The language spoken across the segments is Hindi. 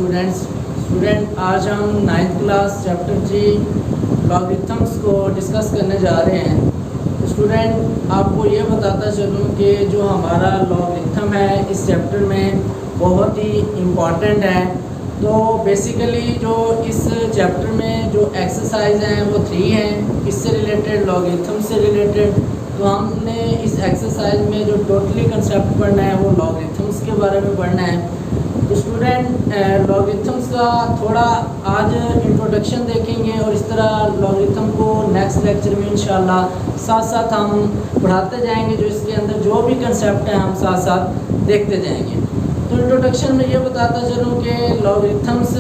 स्टूडेंट आज हम 9th क्लास चैप्टर 3 लॉगरिथम्स को डिस्कस करने जा रहे हैं। तो स्टूडेंट आपको ये बताता चलूँ कि जो हमारा लॉगरिथम है इस चैप्टर में बहुत ही इम्पॉर्टेंट है। तो बेसिकली जो इस चैप्टर में जो एक्सरसाइज हैं वो 3 हैं, इससे रिलेटेड लॉगरिथम से रिलेटेड। तो हमने इस एक्सरसाइज में जो टोटली कंसेप्ट पढ़ना है वो लॉगरिथम्स के बारे में पढ़ना है। तो स्टूडेंट लॉगरिथम्स का थोड़ा आज इंट्रोडक्शन देखेंगे और इस तरह लॉगरिथम को नेक्स्ट लेक्चर में इंशाल्लाह साथ साथ हम पढ़ाते जाएंगे। जो इसके अंदर जो भी कंसेप्ट है हम साथ साथ देखते जाएंगे। तो इंट्रोडक्शन में ये बताता चलूँ कि लॉगरिथम्स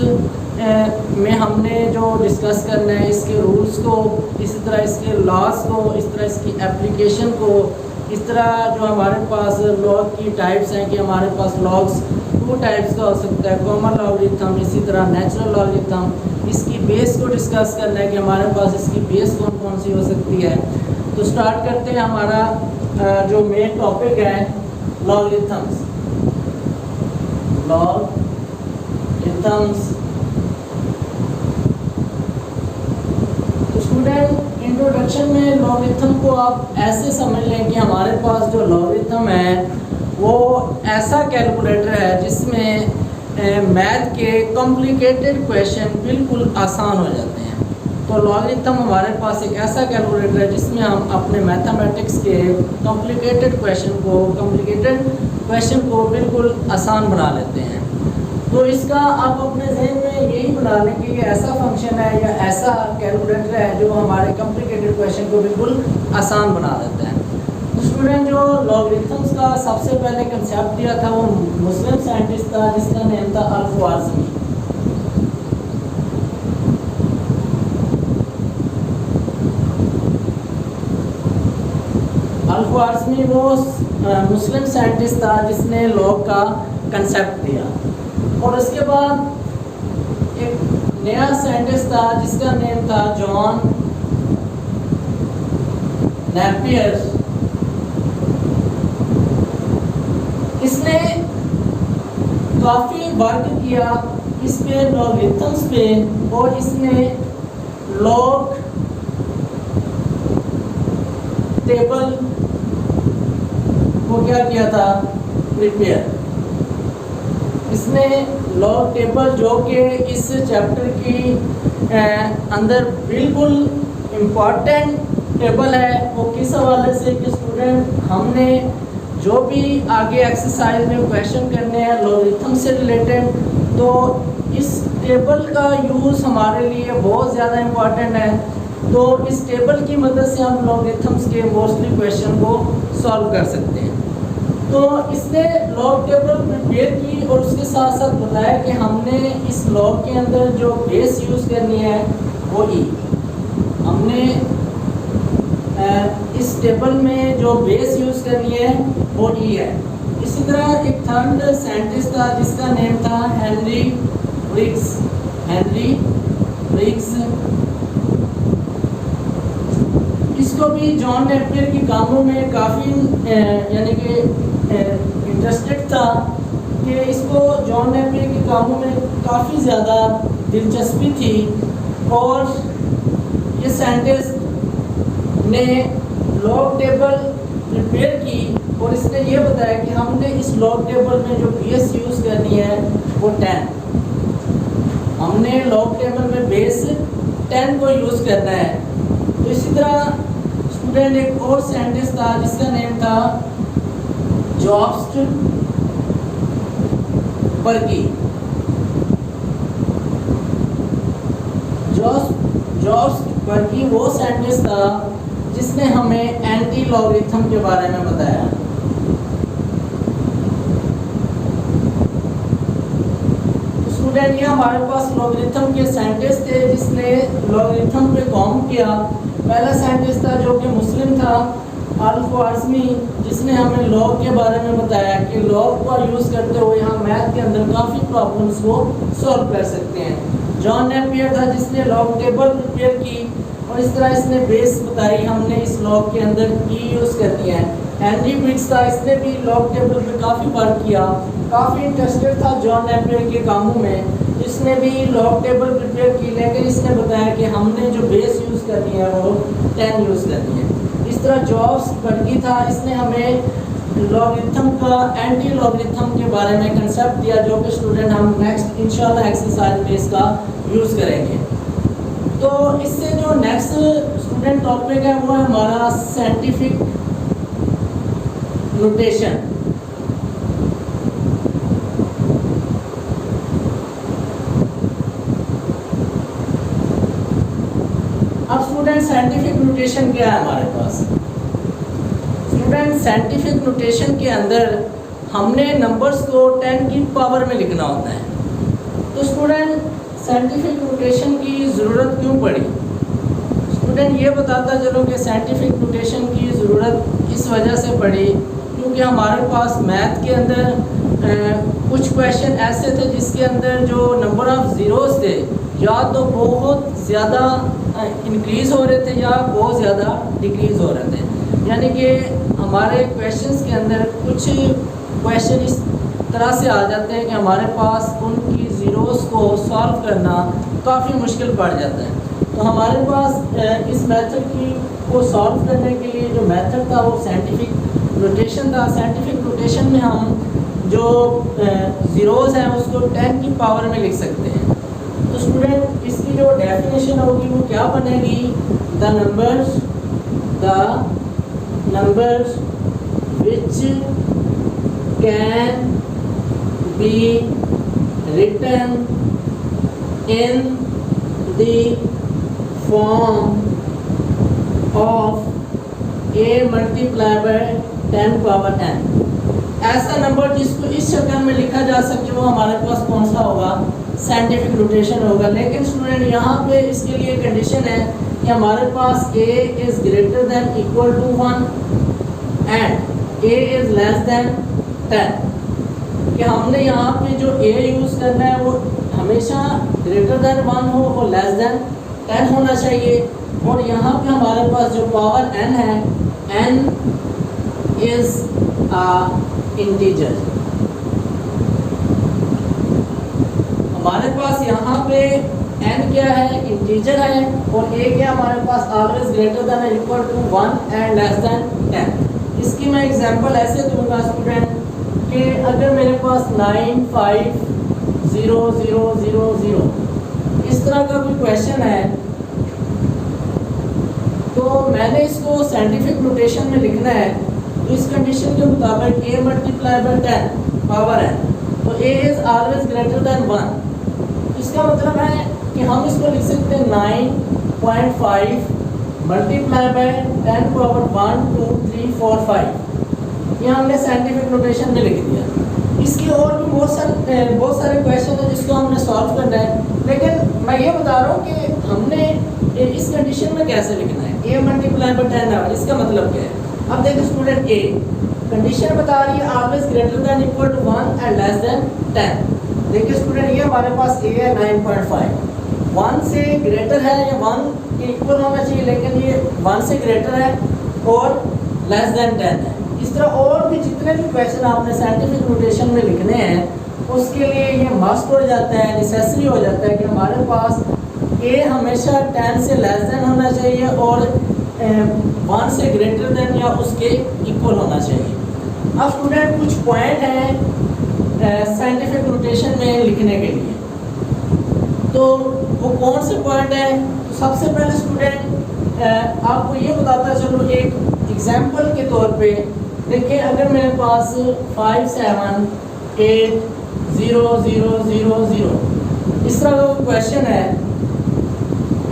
में हमने जो डिस्कस करना है इसके रूल्स को, इसी तरह इसके लॉस को, इस तरह इसकी एप्लीकेशन को, इस तरह जो हमारे पास लॉग की टाइप्स हैं कि हमारे पास लॉग्स 2 टाइप्स का हो सकता है, कॉमन लॉगरिथम, इसी तरह नेचुरल लॉगरिथम। इसकी बेस को डिस्कस करना है कि हमारे पास इसकी बेस कौन कौन सी हो सकती है। तो स्टार्ट करते हैं। हमारा जो मेन टॉपिक है लॉगरिथम्स। तो स्टूडेंट इंट्रोडक्शन में लॉगरिथम को आप ऐसे समझ लें कि हमारे पास जो लॉगरिथम है वो ऐसा कैलकुलेटर है जिसमें मैथ के कॉम्प्लिकेटेड क्वेश्चन बिल्कुल आसान हो जाते हैं। तो लॉगरिथम हमारे पास एक ऐसा कैलकुलेटर है जिसमें हम अपने मैथमेटिक्स के कॉम्प्लिकेटेड क्वेश्चन को बिल्कुल आसान बना लेते हैं। तो इसका आप अपने जहन में यही बना लें कि ये ऐसा फंक्शन है या ऐसा कैलकुलेटर है जो हमारे कॉम्प्लिकेटेड क्वेश्चन को बिल्कुल आसान बना देता है। तो स्टूडेंट जो लॉगरिथम्स का सबसे पहले कंसेप्ट दिया था वो मुस्लिम साइंटिस्ट था जिसका नेम था अल-ख्वारिज़मी। अल-ख्वारिज़मी वो मुस्लिम साइंटिस्ट था जिसने लॉग का कंसेप्ट दिया। और उसके बाद एक नया साइंटिस्ट था जिसका नेम था जॉन नेपियर। इसने काफ़ी वर्क किया इस पे लॉगरिथम्स पे और इसने लॉग टेबल को क्या किया था, प्रिपेयर। इसने लॉग टेबल जो कि इस चैप्टर की अंदर बिल्कुल इम्पॉर्टेंट टेबल है वो किस हवाले से कि स्टूडेंट हमने जो भी आगे एक्सरसाइज में क्वेश्चन करने हैं लॉगरिथम से रिलेटेड, तो इस टेबल का यूज़ हमारे लिए बहुत ज़्यादा इम्पॉर्टेंट है। तो इस टेबल की मदद से हम लॉगरिथम्स के मोस्टली क्वेश्चन को सॉल्व कर सकते हैं। तो इसने लॉग टेबल प्रिपेयर की और उसके साथ साथ बताया कि हमने इस लॉग के अंदर जो बेस यूज़ करनी है वो ई। हमने इस टेबल में जो बेस यूज़ करनी है वो ई है। इसी तरह एक थर्ड साइंटिस्ट था जिसका नेम था हेनरी ब्रिग्स। इसको भी जॉन नेपियर की कामों में काफ़ी यानी कि इंटरेस्टेड था कि इसको जॉन नेपियर के कामों में काफ़ी ज़्यादा दिलचस्पी थी। और ये साइंटिस्ट ने लॉग टेबल प्रिपेयर की और इसने ये बताया कि हमने इस लॉग टेबल में जो बेस यूज़ करनी है वो 10। हमने लॉग टेबल में बेस 10 को यूज़ करना है। तो इसी तरह स्टूडेंट एक और साइंटिस्ट था जिसका नेम था जॉब्स बर्की। जॉब्स बर्की वो साइंटिस्ट था जिसने हमें एंटी लॉगरिथम के बारे में बताया। तो स्टूडेंट ये हमारे पास लॉगरिथम के साइंटिस्ट थे जिसने लॉगरिथम पे काम किया। पहला साइंटिस्ट था जो कि मुस्लिम था अल-ख्वारिज़मी, जिसने हमें लॉग के बारे में बताया कि लॉग का यूज़ करते हुए हम मैथ के अंदर काफ़ी प्रॉब्लम्स को सॉल्व कर सकते हैं। जॉन नेपियर था जिसने लॉग टेबल प्रिपेयर की और इस तरह इसने बेस बताई हमने इस लॉग के अंदर की यूज़ करनी है। हेनरी ब्रिग्स था, इसने भी लॉग टेबल पे काफ़ी वर्क किया, काफ़ी इंटरेस्टेड था जॉन नेपियर के कामों में। इसने भी लॉग टेबल प्रिपेयर की, लेकिन इसने बताया कि हमने जो बेस यूज़ करनी है वो 10 यूज़ करनी है। इस तरह जॉब्स बर्गी था, इसने हमें लॉगरिथम का एंटी लॉगरिथम के बारे में कंसेप्ट दिया, जो कि स्टूडेंट हम नेक्स्ट इंशाल्लाह एक्सरसाइज में इसका यूज़ करेंगे। तो इससे जो नेक्स्ट स्टूडेंट टॉपिक है वो है हमारा साइंटिफिक नोटेशन। अब स्टूडेंट साइंटिफिक नोटेशन क्या है हमारे पास? स्टूडेंट साइंटिफिक नोटेशन के अंदर हमने नंबर्स को 10 की पावर में लिखना होता है। तो स्टूडेंट साइंटिफिक नोटेशन की ज़रूरत क्यों पड़ी? स्टूडेंट ये बताता चलो कि साइंटिफिक नोटेशन की ज़रूरत इस वजह से पड़ी क्योंकि हमारे पास मैथ के अंदर कुछ क्वेश्चन ऐसे थे जिसके अंदर जो नंबर ऑफ़ ज़ीरोज़ थे या तो बहुत ज़्यादा इंक्रीज़ हो रहे थे या बहुत ज़्यादा डिक्रीज़ हो रहे थे। यानी कि हमारे क्वेश्चंस के अंदर कुछ क्वेश्चन इस तरह से आ जाते हैं कि हमारे पास उनकी ज़ीरोज़ को सॉल्व करना काफ़ी मुश्किल पड़ जाता है। तो हमारे पास इस मेथड की को सॉल्व करने के लिए जो मेथड था वो साइंटिफिक नोटेशन था। साइंटिफिक नोटेशन में हम जो ज़ीरोज़ हैं उसको 10 की पावर में लिख सकते हैं। तो स्टूडेंट इसकी जो डेफिनेशन होगी वो क्या बनेगी? The numbers which can be written in the form of a multiply by 10 power n। ऐसा नंबर जिसको इस शक्ल में लिखा जा सके वो हमारे पास कौन सा होगा? साइंटिफिक नोटेशन होगा। लेकिन स्टूडेंट यहाँ पे इसके लिए कंडीशन है कि हमारे पास a is greater than equal to 1 and a is less than 10। कि हमने यहाँ पे जो a यूज़ करना है वो हमेशा ग्रेटर दैन 1 हो और लेस दैन 10 होना चाहिए। और यहाँ पे हमारे पास जो पावर n है, n इज़ इंटीजर। हमारे पास यहाँ पे n क्या है? इंटीजर है। और a क्या हमारे पास? Always greater than equal to 1 and less than 10। इसकी मैं एग्जांपल ऐसे दूंगा स्टूडेंट कि अगर मेरे पास 9 5 0 0 0 0 इस तरह का कोई क्वेश्चन है तो मैंने इसको साइंटिफिक नोटेशन में लिखना है। तो इस कंडीशन के मुताबिक a multiply by 10 power n, तो a is always greater then 1। इसका मतलब है कि हम इसको लिख सकते हैं 9.5 मल्टीप्लाई बाय 10 पावर 1 2 3 4 5। ये हमने साइंटिफिक नोटेशन में लिख दिया। इसके और भी बहुत सारे क्वेश्चन हैं जिसको हमने सॉल्व करना है। लेकिन मैं ये बता रहा हूँ कि हमने इस कंडीशन में कैसे लिखना है। a मल्टीप्लाई बाय 10 है, इसका मतलब क्या है? अब देखिए स्टूडेंट, a कंडीशन बता रही है always greater than equal to 1 and less than 10। देखिए स्टूडेंट, ये हमारे पास a है 9.5, 1 से ग्रेटर है या 1 के इक्वल होना चाहिए, लेकिन ये 1 से ग्रेटर है और लेस देन 10 है। इस तरह और भी जितने भी क्वेश्चन आपने साइंटिफिक नोटेशन में लिखने हैं उसके लिए ये मस्ट हो जाता है, नेसेसरी हो जाता है कि हमारे पास a हमेशा 10 से लेस देन होना चाहिए और 1 से ग्रेटर देन या उसके इक्वल होना चाहिए। अब स्टूडेंट कुछ पॉइंट हैं साइंटिफिक नोटेशन में लिखने के लिए, तो वो कौन से पॉइंट हैं? तो सबसे पहले स्टूडेंट आपको ये बताता चलो एक एग्जाम्पल के तौर पे। देखिए अगर मेरे पास 5 7 8 0 0 0 0 इस तरह का क्वेश्चन है,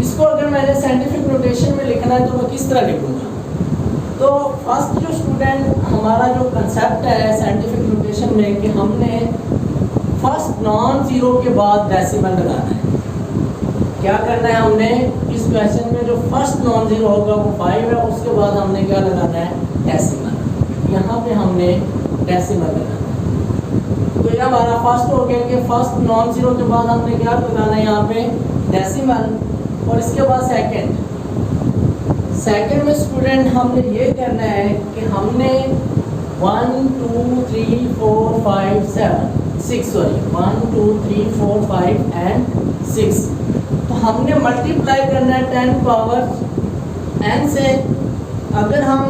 इसको अगर मैंने साइंटिफिक नोटेशन में लिखना है तो मैं किस तरह लिखूँगा? तो फर्स्ट जो स्टूडेंट हमारा जो कंसेप्ट है साइंटिफिक नोटेशन में कि हमने फर्स्ट नॉन ज़ीरो के बाद डेसिमल लगाना है। क्या करना है हमने? इस क्वेश्चन में जो फर्स्ट नॉन ज़ीरो होगा वो 5 है, उसके बाद हमने क्या लगाना है? डेसिमल। यहाँ पे हमने डेसिमल लगाना है। तो ये हमारा फर्स्ट हो गया कि फर्स्ट नॉन ज़ीरो के बाद हमने क्या लगाना है यहाँ पे? डेसिमल। और इसके बाद सेकंड में स्टूडेंट हमने ये करना है कि हमने 1 2 3 4 5 7 6, सॉरी 1 2 3 4 5 एंड 6। तो हमने मल्टीप्लाई करना है 10 पावर n से। अगर हम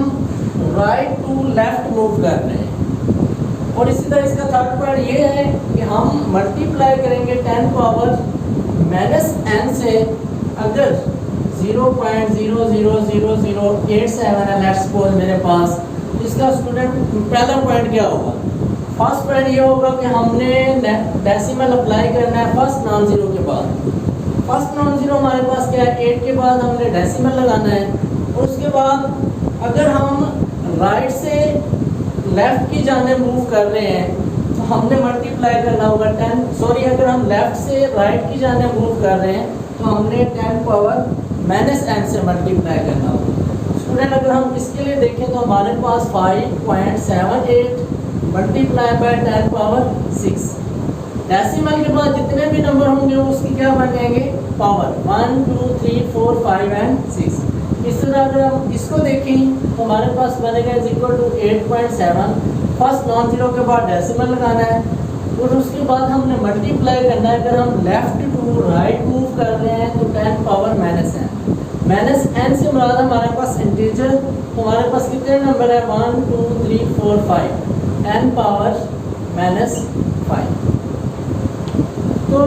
राइट टू लेफ्ट मूव कर रहे हैं, और इसी तरह इसका थर्ड पॉइंट ये है कि हम मल्टीप्लाई करेंगे 10 पावर -n से। अगर 0.000087 है लेट्स सपोज मेरे पास, इसका स्टूडेंट पहला पॉइंट क्या होगा? फर्स्ट पॉइंट ये होगा कि हमने डेसिमल अप्लाई करना है फर्स्ट नॉन जीरो के बाद। फर्स्ट नॉन जीरो हमारे पास क्या है? 8 के बाद हमने डेसिमल लगाना है। और उसके बाद अगर हम राइट से लेफ्ट की जाने मूव कर रहे हैं तो हमने मल्टीप्लाई करना होगा 10, सॉरी अगर हम लेफ्ट से राइट की जाने मूव कर रहे हैं तो हमने 10 पावर -n से मल्टीप्लाई करना होगा। स्टूडेंट अगर हम इसके लिए देखें तो हमारे पास 5.78 मल्टीप्लाई बाय 10 पावर 6। डेसिमल के बाद जितने भी नंबर होंगे उसकी क्या बन जाएंगे? Power 1 2 3 4 5 and 6। इस तरह अगर हम इसको देखें तो हमारे पास बनेगा = 8.7। फर्स्ट नॉन जीरो के बाद डेसिमल लगाना है और उसके बाद हमने मल्टीप्लाई करना है। अगर हम लेफ्ट टू राइट मूव कर रहे हैं तो 10 पावर -n से मुराद हमारे पास इंटीजर। तो हमारे पास कितने नंबर है? 1 2 3 4 5 n पावर -5। तो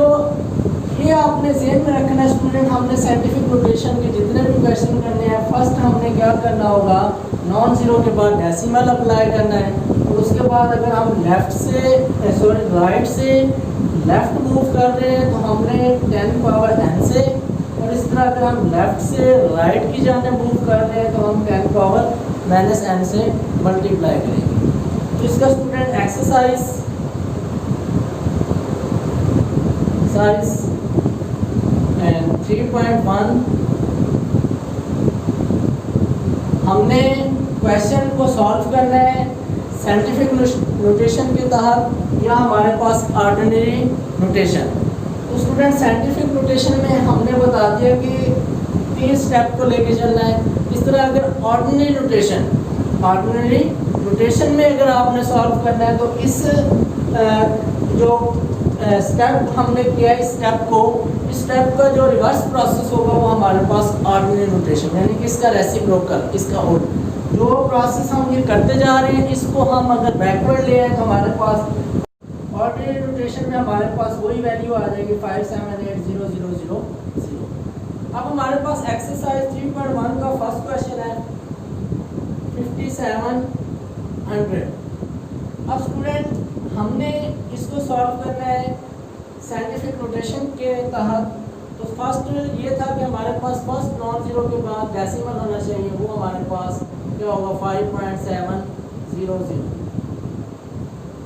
ये आपने ज़हन में रखना है स्टूडेंट। हमने साइंटिफिक नोटेशन के जितने भी क्वेश्चन करने हैं, फर्स्ट हमने क्या करना होगा? नॉन जीरो के बाद डेसिमल अप्लाई करना है। और उसके बाद अगर हम राइट से लेफ्ट मूव कर रहे हैं तो हमने 10 पावर n से, और इस तरह अगर हम लेफ्ट से राइट की जाने मूव कर रहे हैं तो हम 10 पावर -n से मल्टीप्लाई करेंगे। तो इसका स्टूडेंट एक्सरसाइज 3.1 हमने क्वेश्चन को सॉल्व करना है साइंटिफिक नोटेशन के तहत या हमारे पास ऑर्डिनरी नोटेशन। तो स्टूडेंट साइंटिफिक नोटेशन में हमने बता दिया कि 3 स्टेप को लेके चलना है। इस तरह अगर ऑर्डिनरी नोटेशन में अगर आपने सॉल्व करना है तो इस जो स्टेप हमने किया इस स्टेप का जो रिवर्स प्रोसेस होगा वो हमारे पास ऑर्डिनरी नोटेशन, यानी कि इसका रेसिप्रोकल, इसका उल्टा जो प्रोसेस हम ये करते जा रहे हैं इसको हम अगर बैकवर्ड ले आए तो हमारे पास ऑर्डिनरी नोटेशन में हमारे पास वही वैल्यू आ जाएगी 5780000। अब हमारे पास एक्सरसाइज 3.1 का फर्स्ट क्वेश्चन है 5700। अब स्टूडेंट हमने इसको सॉल्व करना है साइंटिफिक नोटेशन के तहत। तो फर्स्ट ये था कि हमारे पास फर्स्ट नॉन जीरो के बाद डेसिमल होना चाहिए, वो हमारे पास क्या होगा? 5.700।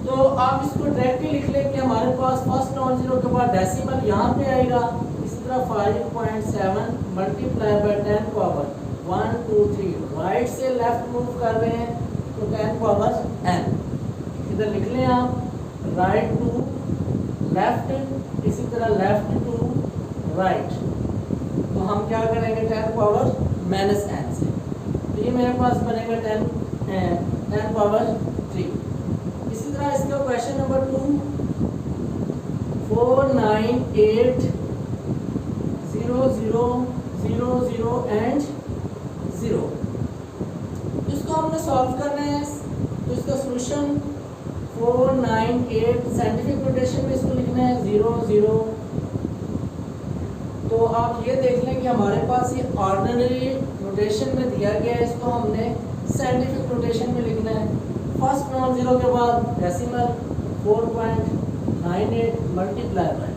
तो आप इसको डायरेक्टली लिख लें कि हमारे पास फर्स्ट नॉन जीरो के बाद डेसिमल यहाँ पे आएगा। इसी तरह 5.7 मल्टीप्लाई बाय 10 पावर 1 2 3 राइट से लेफ्ट मूव कर रहे हैं तो 10 पावर n। इधर लिख लें आप राइट टू लेफ्ट, इसी तरह लेफ्ट टू राइट। तो हम क्या करेंगे? 10 पावर -n से। तो ये मेरे पास बनेगा 10 पावर 3। इसी तरह इसका क्वेश्चन नंबर 2 4980000 एंड 0। इसको हमने सॉल्व करना है। तो इसका सॉल्यूशन 498 साइंटिफिक नोटेशन में इसको लिखना है 00। तो आप ये देख लें कि हमारे पास ये ऑर्डिनरी नोटेशन में दिया गया है, इसको हमने साइंटिफिक नोटेशन में लिखना है। फर्स्ट नॉन जीरो के बाद डेसिमल 4.98 मल्टीप्लाई बाय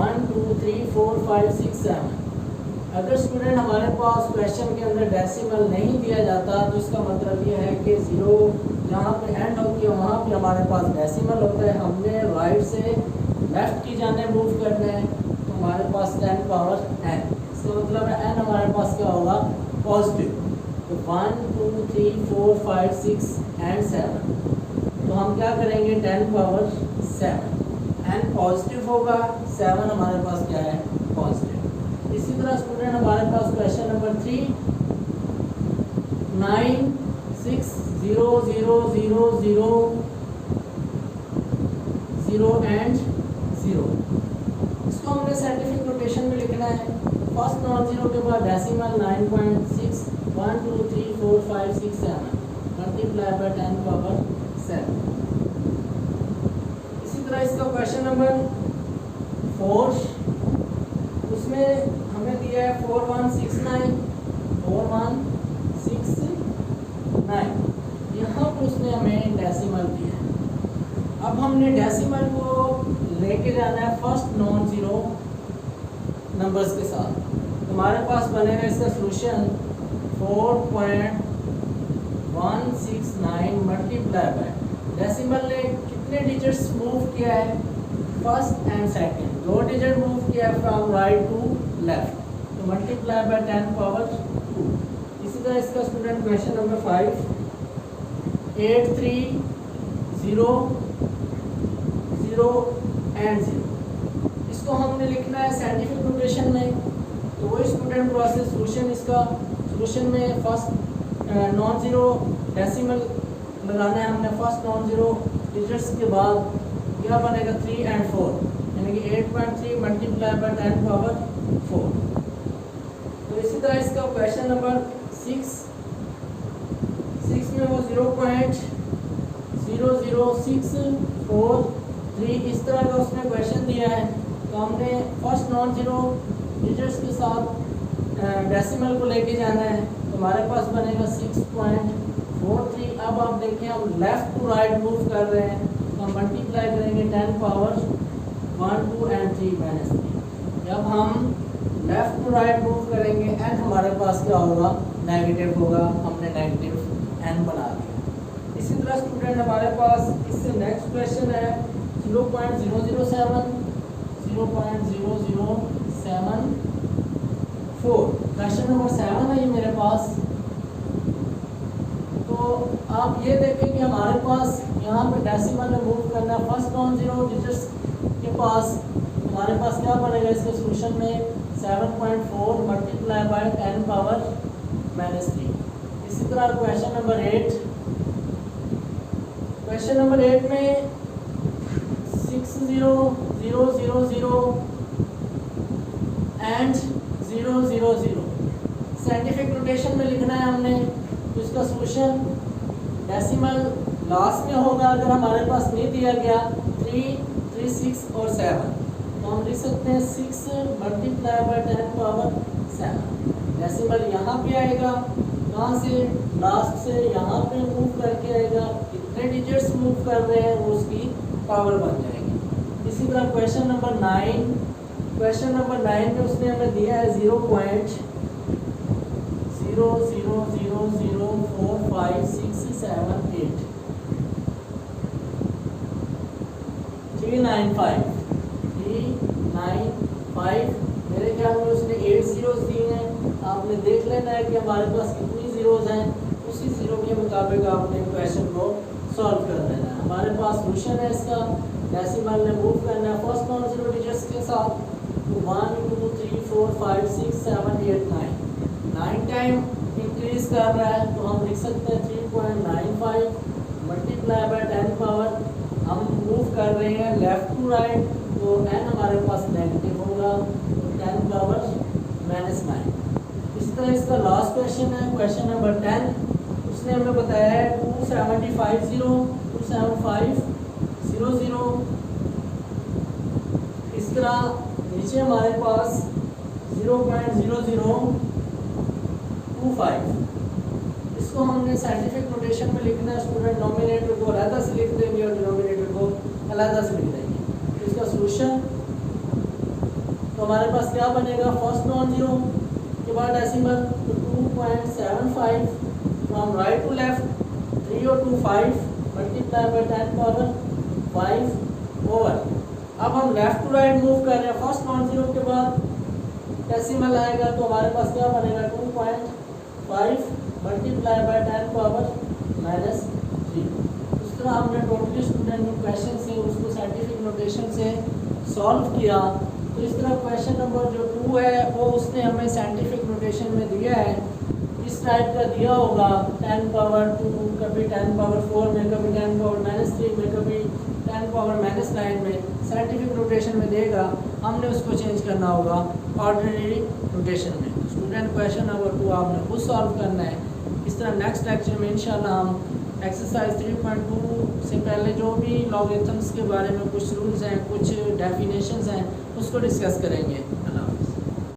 1 2 3 4 5 6 7। अगर स्टूडेंट हमारे पास क्वेश्चन के अंदर डेसिमल नहीं दिया जाता तो इसका मतलब ये है कि 0 जहाँ पे एंड होती है वहाँ पे हमारे पास डेसिमल होता है। हमने राइट से लेफ्ट की जाने मूव करना है तो हमारे पास 10 पावर n। इसका मतलब है n हमारे पास क्या होगा? पॉजिटिव। तो 1 2 3 4 5 6 एंड 7। तो हम क्या करेंगे? 10 पावर 7। n पॉजिटिव होगा, 7 हमारे पास क्या है? पॉजिटिव। इसी तरह स्टूडेंट हमारे पास क्वेश्चन नंबर 3 9600000 0 एंड 0। इसको हमने साइंटिफिक नोटेशन में लिखना है। फर्स्ट नॉन जीरो के बाद डेसिमल 9.6 1 2 3 4 5 6 7 मल्टीप्लाई बाय 10 पावर 7। इसी तरह इसका क्वेश्चन नंबर 4, उसमें हमें दिया है 4169 यहाँ पर उसने हमें डेसिमल दिया है। अब हमने डेसिमल को लेके जाना है फर्स्ट नॉन जीरो नंबर्स के साथ। हमारे पास बनेगा इसका सॉल्यूशन 4.169 मल्टीप्लाई बाय डेसिमल ने कितने डिजिट्स मूव किया है, first and second, 2 digit move किया है फ्रॉम राइट टू लेफ्ट, तो मल्टीप्लाई बाय 10 पावर 2। इसी तरह इसका स्टूडेंट क्वेश्चन नंबर 5 830 एंड 0। इसको हमने लिखना है साइंटिफिक नोटेशन में। तो वही स्टूडेंट प्रोसेस सॉल्यूशन, इसका सॉल्यूशन में फर्स्ट नॉन जीरो डेसिमल लगाना है हमने। फर्स्ट नॉन जीरो डिजिट्स के बाद क्या बनेगा 3 एंड 4, यानी कि 8.3 मल्टीप्लाई बाय 10 पावर 4। तो इसी तरह इसका क्वेश्चन नंबर 6 में वो 0.00643 इस तरह का उसने क्वेश्चन दिया है। तो हमने फर्स्ट नॉन जीरो डिजिट्स के साथ डेसिमल को लेके जाना है। तो हमारे पास बनेगा 6.43। अब आप देखें हम लेफ्ट टू राइट मूव कर रहे हैं, तो हम मल्टीप्लाई करेंगे 10 पावर 1 2 एंड 3 माइनस 3। जब हम लेफ्ट टू राइट मूव करेंगे एंड हमारे पास क्या होगा, नेगेटिव होगा। हमने नेगेटिव एन बना दिया। इसी तरह स्टूडेंट हमारे पास इससे नेक्स्ट क्वेश्चन है 0.0074। क्वेश्चन नंबर 7 है ये मेरे पास। तो आप ये देखें कि हमारे पास यहाँ पे डेसिमल में मूव करना है फर्स्ट नॉन जीरो डिजिट्स के पास। हमारे पास क्या बनेगा इसके सॉल्यूशन में 7.4 मल्टीप्लाई बाय 10 पावर -3। इसी तरह क्वेश्चन नंबर 8 में 60000 एंड 000 साइंटिफिक नोटेशन में लिखना है हमने। तो इसका सॉल्यूशन डेसिमल लास्ट में होगा, अगर हमारे पास नहीं दिया गया 3 3 6 और 7, तो हम लिख सकते हैं 6 मल्टीप्लाई बाय 10 पावर 7। डेसिमल यहाँ पे आएगा, कहाँ से, लास्ट से यहाँ पे मूव करके आएगा। कितने डिजिट्स मूव कर रहे हैं वो उसकी पावर बन जाएगी। इसी तरह क्वेश्चन नंबर 9 में उसने हमें दिया है 0.00045678395। 395 मेरे ख्याल में उसने 8 जीरोस दिए हैं। आपने देख लेना है कि हमारे पास कितनी जीरोस हैं, उसी जीरो के मुताबिक आपने क्वेश्चन को सॉल्व कर देना है। हमारे पास सॉल्यूशन है इसका, डेसिमल में मूव करना है फर्स्ट नॉन जीरो डिजिट्स के साथ। 1 2 3 4 5 6 7 8 9 टाइम इंक्रीज कर रहा है, तो हम लिख सकते हैं 3.95 मल्टीप्लाई बाय 10 पावर। हम मूव कर रहे हैं लेफ्ट टू राइट, तो एन हमारे पास नेगेटिव होगा, तो 10 पावर -9। इस तरह इसका लास्ट क्वेश्चन है क्वेश्चन नंबर 10। उसने हमें बताया है 27500। इस तरह नीचे हमारे पास 0.0025। इसको हमने साइंटिफिक नोटेशन में लिखना है स्टूडेंट। नॉमिनेटर को अलग से लिख देंगे और डिनोमिनेटर को अलग से लिख देंगे। तो इसका सॉल्यूशन तो हमारे पास क्या बनेगा, फर्स्ट नॉन जीरो के बाद डेसिमल, तो 2.75 फ्रॉम राइट टू लेफ्ट 3 और 2 5 मल्टीप्लाई बाय 10 पावर 5 ओवर। अब हम लेफ्ट टू राइट मूव कर रहे हैं, फर्स्ट नॉन जीरो के बाद डेसिमल आएगा, तो हमारे पास क्या बनेगा 2.5 मल्टीप्लाई बाय 10 पावर -3। इस तरह हमने टोटली स्टूडेंट जो क्वेश्चन से उसको साइंटिफिक नोटेशन से सॉल्व किया। तो इस तरह क्वेश्चन नंबर जो 2 है वो उसने हमें साइंटिफिक नोटेशन में दिया है। इस टाइप का दिया होगा 10 पावर 2, कभी 10 पावर 4 में, कभी 10 पावर -3 में, कभी 10⁻⁹ में साइंटिफिक नोटेशन में देगा, हमने उसको चेंज करना होगा ऑर्डिनरी नोटेशन में। स्टूडेंट क्वेश्चन नंबर 2 आपने खुद सॉल्व करना है। इस तरह नेक्स्ट लेक्चर में इंशाल्लाह हम एक्सरसाइज 3.2 से पहले जो भी लॉगरिथम्स के बारे में कुछ रूल्स हैं, कुछ डेफिनेशंस हैं, उसको डिस्कस करेंगे। अल्लाह हाफ़िज़।